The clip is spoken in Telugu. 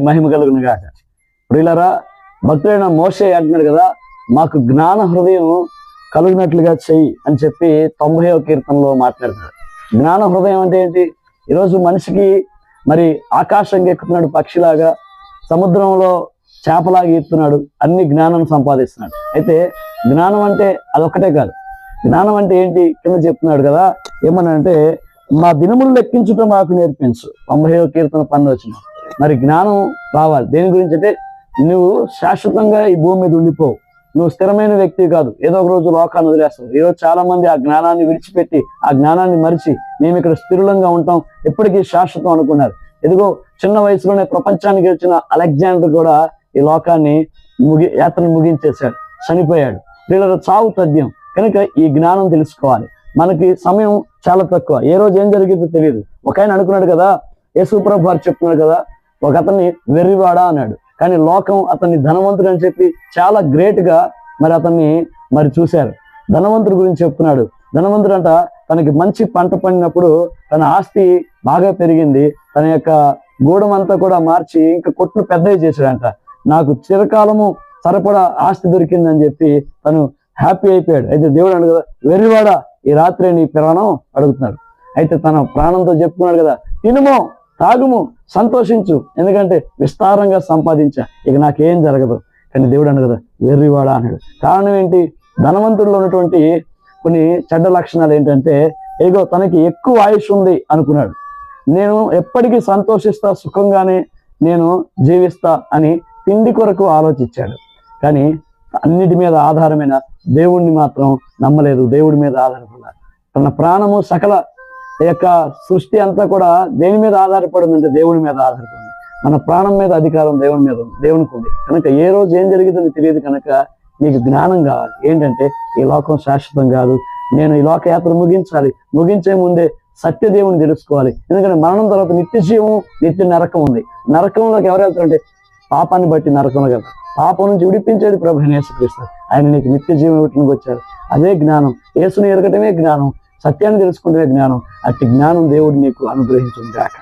మహిమ కలుగును గాక. ప్రియులారా, భక్తుడైన మోషే అంటున్నాడు కదా, మాకు జ్ఞాన హృదయం కలుగునట్లుగా చెయ్యి అని చెప్పి 90వ కీర్తనలో మాట్లాడుతున్నాడు. జ్ఞాన హృదయం అంటే ఏంటి? ఈరోజు మనిషికి మరి ఆకాశంగా ఎక్కుతున్నాడు పక్షిలాగా, సముద్రంలో చేపలాగా ఈస్తున్నాడు, అన్ని జ్ఞానం సంపాదిస్తున్నాడు. అయితే జ్ఞానం అంటే అదొక్కటే కాదు. జ్ఞానం అంటే ఏంటి కింద చెప్తున్నాడు కదా, ఏమనంటే మా దినములు లెక్కించుట మాకు నేర్పించు. 90వ కీర్తన 12 మరి జ్ఞానం రావాలి. దేని గురించి అంటే నువ్వు శాశ్వతంగా ఈ భూమి మీద ఉండిపోవు, నువ్వు స్థిరమైన వ్యక్తి కాదు, ఏదో ఒక రోజు లోకాన్ని వదిలేస్తావు. ఈరోజు చాలా మంది ఆ జ్ఞానాన్ని విడిచిపెట్టి, ఆ జ్ఞానాన్ని మరిచి మేము ఇక్కడ స్థిరంగా ఉంటాం, ఎప్పటికీ శాశ్వతం అనుకున్నారు. ఎదుగో చిన్న వయసులోనే ప్రపంచానికి వచ్చిన అలెగ్జాండర్ కూడా ఈ లోకాన్ని యాత్రను ముగించేశాడు, చనిపోయాడు. వీళ్ళ చావు తథ్యం. కనుక ఈ జ్ఞానం తెలుసుకోవాలి. మనకి సమయం చాలా తక్కువ, ఏ రోజు ఏం జరిగిందో తెలియదు. ఒక ఆయన అనుకున్నాడు కదా, యేసుప్రభు వారు చెప్తున్నాడు కదా, ఒక అతన్ని వెర్రివాడా అన్నాడు, కానీ లోకం అతన్ని ధనవంతుడు అని చెప్పి చాలా గ్రేట్ గా మరి అతన్ని మరి చూశారు. ధనవంతుడి గురించి చెప్తున్నాడు. ధనవంతుడు అంట తనకి మంచి పంట పండినప్పుడు తన ఆస్తి బాగా పెరిగింది, తన యొక్క గూడెం అంతా కూడా మార్చి ఇంకా కొట్లు పెద్దవి చేశాడంట. నాకు చిరకాలము సరిపడా ఆస్తి దొరికిందని చెప్పి తను హ్యాపీ అయిపోయాడు. అయితే దేవుడు అన్నాడు కదా, వెర్రివాడా ఈ రాత్రి నీ ప్రాణం అడుగుతున్నాడు. అయితే తన ప్రాణంతో చెప్పుకున్నాడు కదా, తినుమో తాగుము సంతోషించు, ఎందుకంటే విస్తారంగా సంపాదించా, ఇక నాకేం జరగదు. కానీ దేవుడు అన్నాడు కదా, వెర్రివాడా అన్నాడు. కారణం ఏంటి? ధనవంతుడిలో ఉన్నటువంటి కొన్ని చెడ్డ లక్షణాలు ఏంటంటే, ఏగో తనకి ఎక్కువ ఆయుష్ ఉంది అనుకున్నాడు, నేను ఎప్పటికీ సంతోషిస్తా, సుఖంగానే నేను జీవిస్తా అని తిండి కొరకు ఆలోచించాడు. కానీ అన్నిటి మీద ఆధారమైన దేవుణ్ణి మాత్రం నమ్మలేదు. దేవుడి మీద ఆధారపడ్డాడు. తన ప్రాణము సకల యొక్క సృష్టి అంతా కూడా దేని మీద ఆధారపడిందంటే దేవుడి మీద ఆధారపడింది. మన ప్రాణం మీద అధికారం దేవుని మీద ఉంది, దేవునికి ఉంది. కనుక ఏ రోజు ఏం జరిగిందని తెలియదు. కనుక నీకు జ్ఞానం కావాలి. ఏంటంటే ఈ లోకం శాశ్వతం కాదు, నేను ఈ లోకయాత్ర ముగించాలి, ముగించే ముందే సత్యదేవుని తెలుసుకోవాలి. ఎందుకంటే మరణం తర్వాత నిత్య జీవం, నిత్య నరకం ఉంది. నరకంలోకి ఎవరు వెళ్తారంటే పాపాన్ని బట్టి నరకంలో వెళ్తారు. పాపం నుంచి విడిపించేది ప్రభు యేసుక్రీస్తు. ఆయన నీకు నిత్య జీవం ఇవ్వడానికి వచ్చారు. అదే జ్ఞానం. యేసుని ఎరగటమే జ్ఞానం, సత్యాన్ని తెలుసుకుంటే జ్ఞానం. అట్టి జ్ఞానం దేవుడు నీకు అనుగ్రహించును గాక.